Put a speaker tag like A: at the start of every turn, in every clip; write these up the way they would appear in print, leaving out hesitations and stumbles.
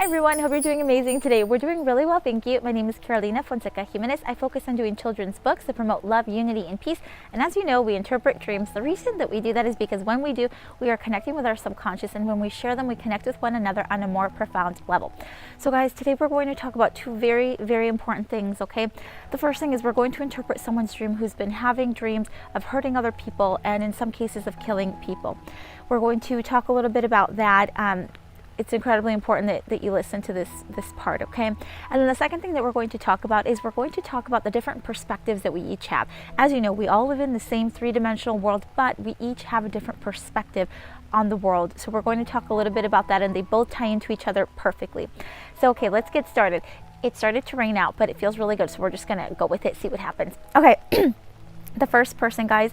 A: everyone, hope you're doing amazing today. We're doing really well, thank you. My name is Carolina Fonseca Jimenez. I focus on doing children's books that promote love, unity, and peace. And as you know, we interpret dreams. The reason that we do that is because when we do, we are connecting with our subconscious, and when we share them, we connect with one another on a more profound level. So guys, today we're going to talk about two very, very important things, okay? The first thing is we're going to interpret someone's dream who's been having dreams of hurting other people and in some cases of killing people. We're going to talk a little bit about that. It's incredibly important that you listen to this part, okay? And then the second thing that we're going to talk about is we're going to talk about the different perspectives that we each have. As you know, we all live in the same three-dimensional world, but we each have a different perspective on the world. So we're going to talk a little bit about that, and they both tie into each other perfectly. So okay, let's get started. It started to rain out, but it feels really good, so we're just gonna go with it, see what happens. Okay, the first person, guys,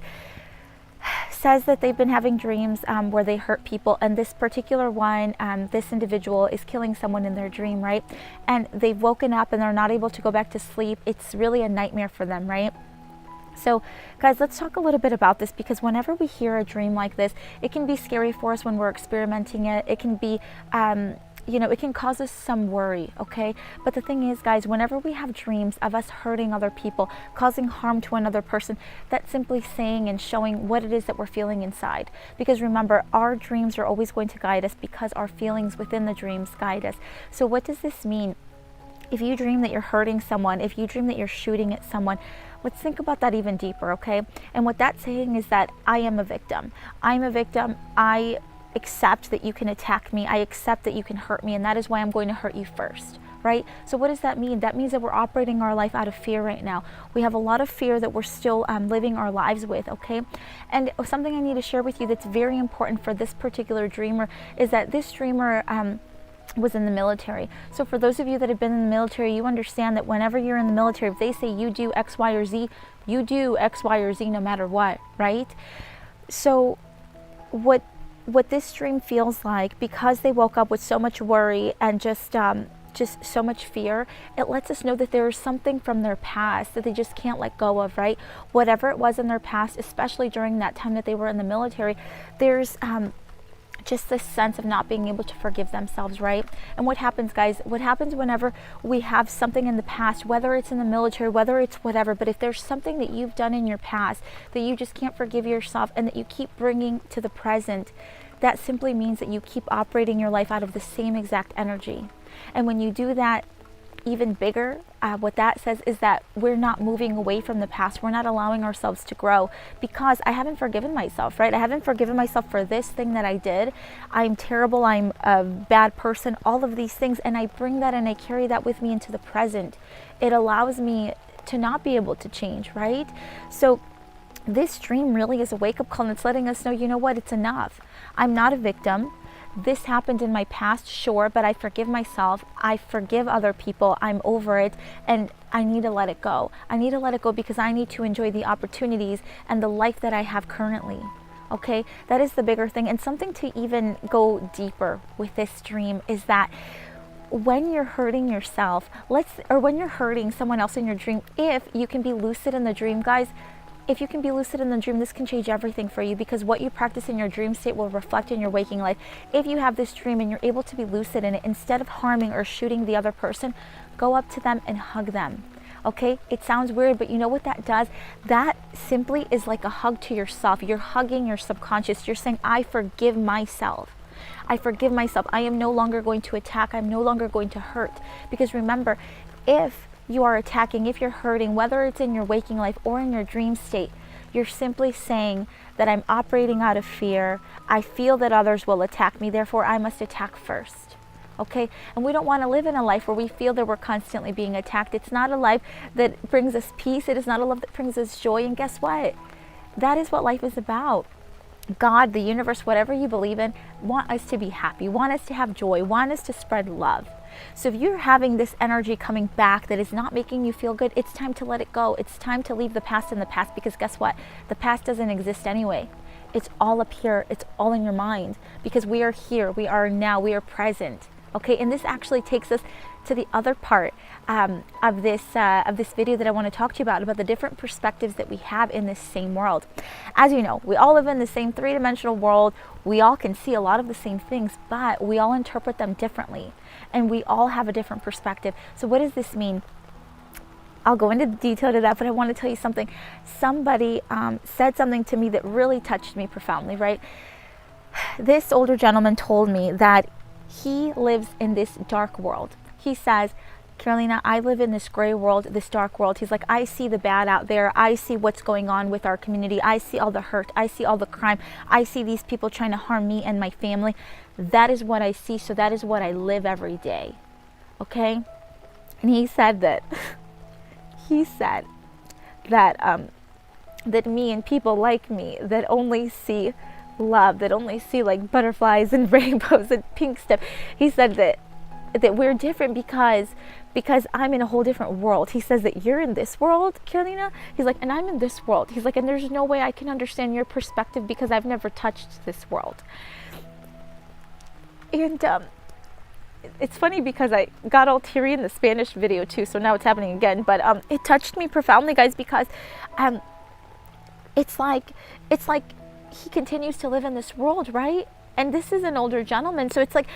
A: says that they've been having dreams where they hurt people, and this particular one, this individual is killing someone in their dream, right? And they've woken up and they're not able to go back to sleep. It's really a nightmare for them, right? So guys, let's talk a little bit about this, because whenever we hear a dream like this, it can be scary for us when we're experimenting it. It can be you know, it can cause us some worry, okay? But the thing is, guys, whenever we have dreams of us hurting other people, causing harm to another person, that's simply saying and showing what it is that we're feeling inside. Because remember, our dreams are always going to guide us because our feelings within the dreams guide us. So what does this mean? If you dream that you're hurting someone, if you dream that you're shooting at someone, let's think about that even deeper, okay? And what that's saying is that I am a victim. I'm a victim. I accept that you can attack me. I accept that you can hurt me, and that is why I'm going to hurt you first, right? So what does that mean? That means that we're operating our life out of fear right now. We have a lot of fear that we're still living our lives with, okay? And something I need to share with you that's very important for this particular dreamer is that this dreamer was in the military. So for those of you that have been in the military, you understand that whenever you're in the military, if they say you do X, Y, or Z, you do X, Y, or Z no matter what, right? So what this dream feels like, because they woke up with so much worry and just so much fear, it lets us know that there is something from their past that they just can't let go of, right? Whatever it was in their past, especially during that time that they were in the military, there's just this sense of not being able to forgive themselves, right? And what happens, guys, what happens whenever we have something in the past, whether it's in the military, whether it's whatever, but if there's something that you've done in your past that you just can't forgive yourself and that you keep bringing to the present, that simply means that you keep operating your life out of the same exact energy. And when you do that even bigger, what that says is that we're not moving away from the past. We're not allowing ourselves to grow, because I haven't forgiven myself, right? I haven't forgiven myself for this thing that I did. I'm terrible. I'm a bad person, all of these things. And I bring that and I carry that with me into the present. It allows me to not be able to change, right? So this dream really is a wake-up call, and it's letting us know, you know what, it's enough. I'm not a victim. This happened in my past, sure, but I forgive myself. I forgive other people. I'm over it, and I need to let it go. I need to let it go because I need to enjoy the opportunities and the life that I have currently. Okay, that is the bigger thing. And something to even go deeper with this dream is that when you're hurting yourself, or when you're hurting someone else in your dream, if you can be lucid in the dream, guys, if you can be lucid in the dream, this can change everything for you, because what you practice in your dream state will reflect in your waking life. If you have this dream and you're able to be lucid in it, instead of harming or shooting the other person, go up to them and hug them. Okay, it sounds weird, but you know what that does? That simply is like a hug to yourself. You're hugging your subconscious. You're saying, I forgive myself. I forgive myself. I am no longer going to attack. I'm no longer going to hurt. Because remember, if you are attacking, if you're hurting, whether it's in your waking life or in your dream state, you're simply saying that I'm operating out of fear. I feel that others will attack me, therefore I must attack first. Okay? And we don't want to live in a life where we feel that we're constantly being attacked. It's not a life that brings us peace. It is not a life that brings us joy. And guess what? That is what life is about. God, the universe, whatever you believe in, want us to be happy, want us to have joy, want us to spread love. So if you're having this energy coming back that is not making you feel good, it's time to let it go. It's time to leave the past in the past, because guess what? The past doesn't exist anyway. It's all up here. It's all in your mind, because we are here. We are now. We are present. Okay, and this actually takes us to the other part of this video that I want to talk to you about the different perspectives that we have in this same world. As you know, we all live in the same three-dimensional world. We all can see a lot of the same things, but we all interpret them differently, and we all have a different perspective. So what does this mean? I'll go into detail to that, but I want to tell you something. Somebody said something to me that really touched me profoundly, right? This older gentleman told me that he lives in this dark world. He says, Carolina, I live in this gray world, this dark world. He's like, I see the bad out there. I see what's going on with our community. I see all the hurt. I see all the crime. I see these people trying to harm me and my family. That is what I see. So that is what I live every day. Okay? And he said that, that me and people like me that only see love, that only see like butterflies and rainbows and pink stuff. He said that we're different because I'm in a whole different world. He says that you're in this world, Carolina. He's like, and I'm in this world. He's like, and there's no way I can understand your perspective because I've never touched this world. And it's funny because I got all teary in the Spanish video too, so now it's happening again. But it touched me profoundly, guys, because it's like he continues to live in this world, right? And this is an older gentleman, so it's like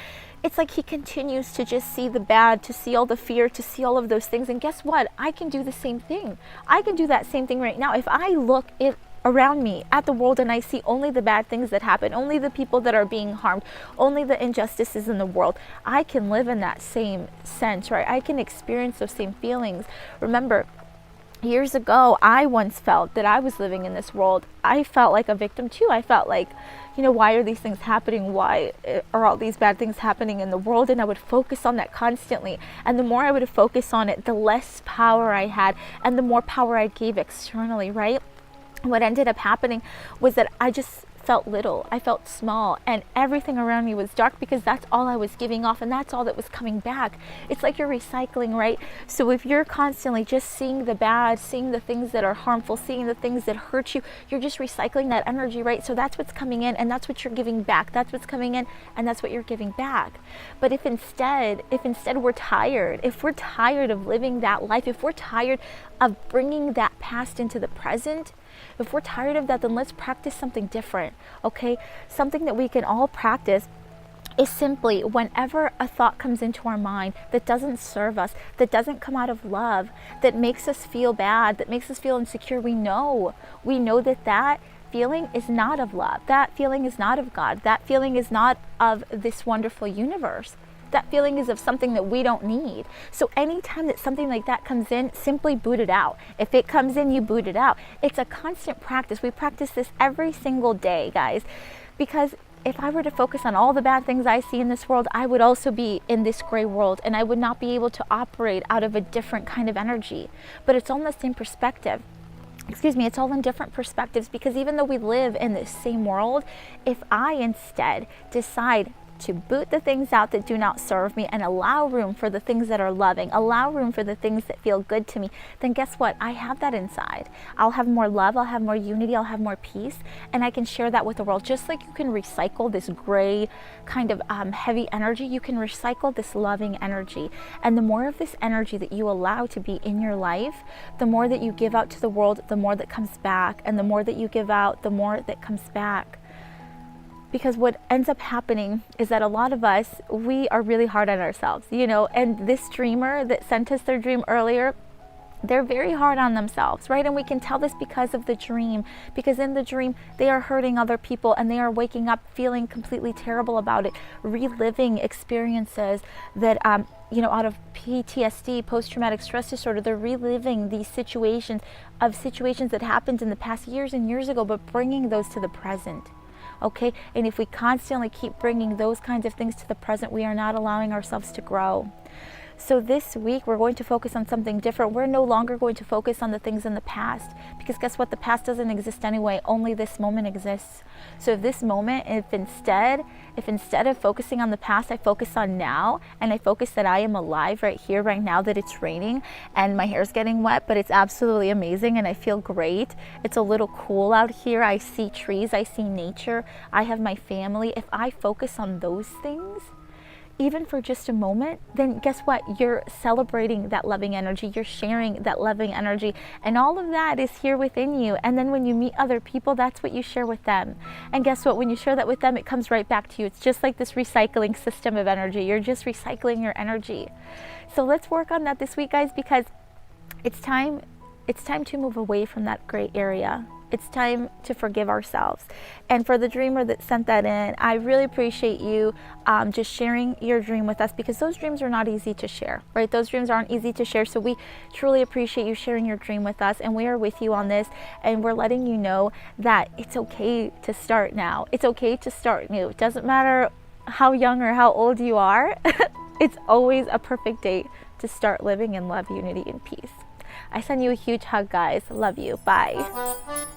A: he continues to just see the bad, to see all the fear, to see all of those things. And guess what? I can do the same thing. I can do that same thing right now. If I look around me at the world and I see only the bad things that happen, only the people that are being harmed, only the injustices in the world, I can live in that same sense, right? I can experience those same feelings. Remember, years ago, I once felt that I was living in this world. I felt like a victim too. I felt like, why are these things happening? Why are all these bad things happening in the world? And I would focus on that constantly. And the more I would focus on it, the less power I had and the more power I gave externally, right? What ended up happening was that I just felt little. I felt small, and everything around me was dark because that's all I was giving off, and that's all that was coming back. It's like you're recycling, right? So if you're constantly just seeing the bad, seeing the things that are harmful, seeing the things that hurt you, you're just recycling that energy, right? So that's what's coming in, and that's what you're giving back. That's what's coming in, and that's what you're giving back. But if instead we're tired, if we're tired of living that life, if we're tired of bringing that past into the present, if we're tired of that, then let's practice something different, okay? Something that we can all practice is simply whenever a thought comes into our mind that doesn't serve us, that doesn't come out of love, that makes us feel bad, that makes us feel insecure, we know that feeling is not of love. That feeling is not of God. That feeling is not of this wonderful universe. That feeling is of something that we don't need. So anytime that something like that comes in, simply boot it out. If it comes in, you boot it out. It's a constant practice. We practice this every single day, guys, because if I were to focus on all the bad things I see in this world, I would also be in this gray world, and I would not be able to operate out of a different kind of energy. But it's all in the same perspective. It's all in different perspectives, because even though we live in the same world, if I instead decide to boot the things out that do not serve me and allow room for the things that are loving, allow room for the things that feel good to me, then guess what? I have that inside. I'll have more love, I'll have more unity, I'll have more peace, and I can share that with the world. Just like you can recycle this gray kind of heavy energy, you can recycle this loving energy. And the more of this energy that you allow to be in your life, the more that you give out to the world, the more that comes back. And the more that you give out, the more that comes back. Because what ends up happening is that a lot of us, we are really hard on ourselves, and this dreamer that sent us their dream earlier, they're very hard on themselves, right? And we can tell this because of the dream, because in the dream, they are hurting other people, and they are waking up feeling completely terrible about it, reliving experiences that, out of PTSD, post-traumatic stress disorder, they're reliving these situations that happened in the past years and years ago, but bringing those to the present. Okay, and if we constantly keep bringing those kinds of things to the present, we are not allowing ourselves to grow. So this week, we're going to focus on something different. We're no longer going to focus on the things in the past, because guess what? The past doesn't exist anyway. Only this moment exists. So if this moment, if instead of focusing on the past, I focus on now, and I focus that I am alive right here, right now, that it's raining and my hair's getting wet, but it's absolutely amazing and I feel great. It's a little cool out here. I see trees, I see nature, I have my family. If I focus on those things, even for just a moment, then guess what? You're celebrating that loving energy. You're sharing that loving energy. And all of that is here within you. And then when you meet other people, that's what you share with them. And guess what? When you share that with them, it comes right back to you. It's just like this recycling system of energy. You're just recycling your energy. So let's work on that this week, guys, because it's time to move away from that gray area. It's time to forgive ourselves. And for the dreamer that sent that in, I really appreciate you just sharing your dream with us, because those dreams are not easy to share, right? Those dreams aren't easy to share. So we truly appreciate you sharing your dream with us, and we are with you on this, and we're letting you know that it's okay to start now. It's okay to start new. It doesn't matter how young or how old you are. It's always a perfect day to start living in love, unity, and peace. I send you a huge hug, guys. Love you. Bye.